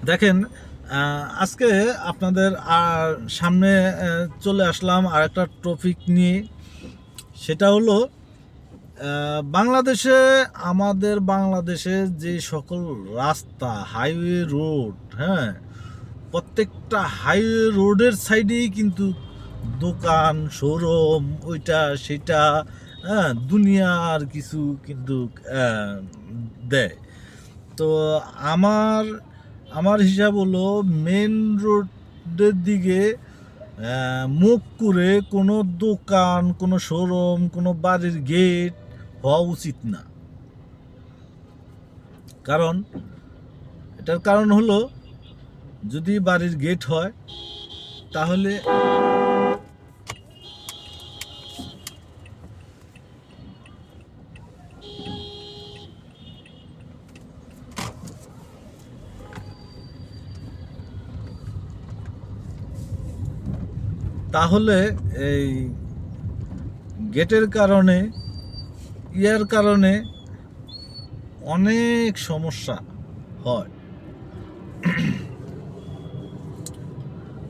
দেখেন, আজকে আপনাদের সামনে চলে আসলাম আর একটা টপিক নিয়ে। সেটা হলো বাংলাদেশে, আমাদের বাংলাদেশে যে সকল রাস্তা, হাইওয়ে রোড, হ্যাঁ, প্রত্যেকটা হাইওয়ে রোডের সাইডেই কিন্তু দোকান, শোরুম, ওইটা সেটা, হ্যাঁ, দুনিয়ার কিছু কিন্তু দেয়। তো আমার আমার হিসাব হলো মেন রোডের দিকে মুখ করে কোনো দোকান, কোনো শোরুম, কোনো বাড়ির গেট হওয়া উচিত না। কারণ এটার কারণ হলো, যদি বাড়ির গেট হয় তাহলে তাহলে এই গেটের কারণে, ইয়ার কারণে অনেক সমস্যা হয়।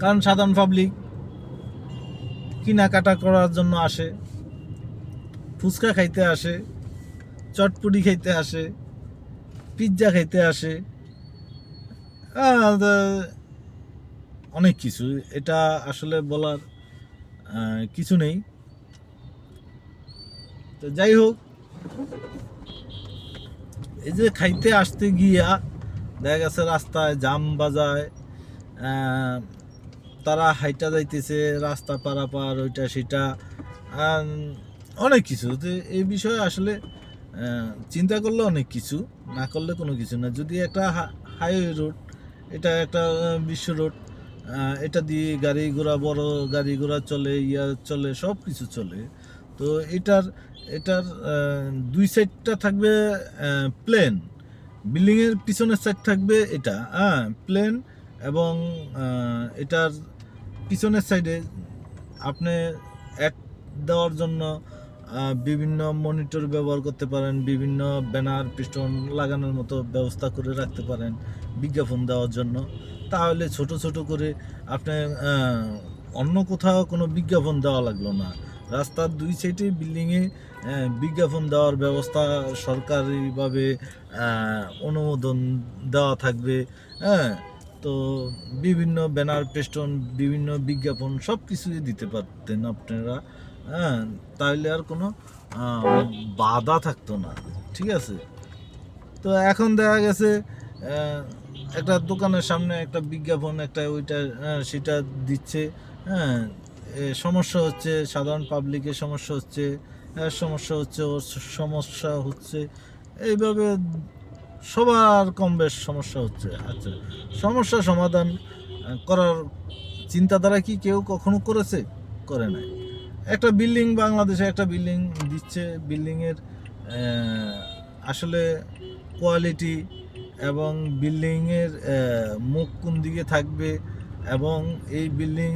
কারণ সাধারণ পাবলিক কেনাকাটা করার জন্য আসে, ফুচকা খাইতে আসে, চটপুরি খাইতে আসে, পিৎজা খাইতে আসে, অনেক কিছু। এটা আসলে বলার কিছু নেই। তো যাই হোক, এই যে খাইতে আসতে গিয়া দেখা গেছে রাস্তায় জাম বাজায়, তারা হাইটা যাইতেছে রাস্তা পারাপার, ওইটা সেটা, অনেক কিছু। তো এই বিষয়ে আসলে চিন্তা করলে অনেক কিছু, না করলে কোনো কিছু না। যদি একটা হাইওয়ে রোড, এটা একটা বিশ্ব রোড, এটা দিয়ে গাড়ি ঘোড়া, বড় গাড়ি ঘোড়া চলে, চলে, সব কিছু চলে। তো এটার এটার দুই সাইডটা থাকবে প্লেন, বিল্ডিংয়ের পিছনের সাইড থাকবে এটা, হ্যাঁ, প্লেন। এবং এটার পিছনের সাইডে আপনি অ্যাড দেওয়ার জন্য বিভিন্ন মনিটর ব্যবহার করতে পারেন, বিভিন্ন ব্যানার পিস্টন লাগানোর মতো ব্যবস্থা করে রাখতে পারেন বিজ্ঞাপন দেওয়ার জন্য। তাহলে ছোট ছোট করে আপনি অন্য কোথাও কোনো বিজ্ঞাপন দেওয়া লাগলো না। রাস্তার দুই সাইডে বিল্ডিংয়ে বিজ্ঞাপন দেওয়ার ব্যবস্থা সরকারিভাবে অনুমোদন দেওয়া থাকবে, হ্যাঁ। তো বিভিন্ন ব্যানার পেস্টন, বিভিন্ন বিজ্ঞাপন সব কিছুই দিতে পারতেন আপনারা, হ্যাঁ। তাহলে আর কোনো বাধা থাকতো না, ঠিক আছে। তো এখন দেখা গেছে একটা দোকানের সামনে একটা বিজ্ঞাপন, একটা ওইটা সেটা দিচ্ছে, হ্যাঁ। সমস্যা হচ্ছে সাধারণ পাবলিকের, সমস্যা হচ্ছে, সমস্যা হচ্ছে, ওর সমস্যা হচ্ছে, এইভাবে সবার কম বেশ সমস্যা হচ্ছে। আচ্ছা, সমস্যা সমাধান করার চিন্তাধারা কি কেউ কখনো করেছে? করে নাই। একটা বিল্ডিং, বাংলাদেশে একটা বিল্ডিং দিচ্ছে, বিল্ডিংয়ের আসলে কোয়ালিটি এবং বিল্ডিংয়ের মুখ কোন দিকে থাকবে, এবং এই বিল্ডিং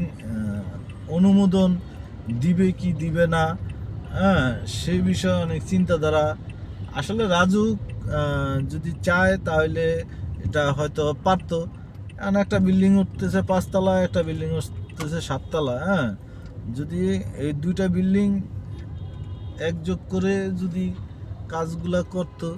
অনুমোদন দিবে কি দিবে না, হ্যাঁ, সেই বিষয়ে অনেক চিন্তাধারা। আসলে রাজু যদি চায় তাহলে এটা হয়তো পারতো। কারণ একটা বিল্ডিং উঠতেছে 5 তলা, একটা বিল্ডিং উঠতেছে 7 তলা, হ্যাঁ। যদি এই দুইটা বিল্ডিং একযোগ করে যদি কাজগুলা করতো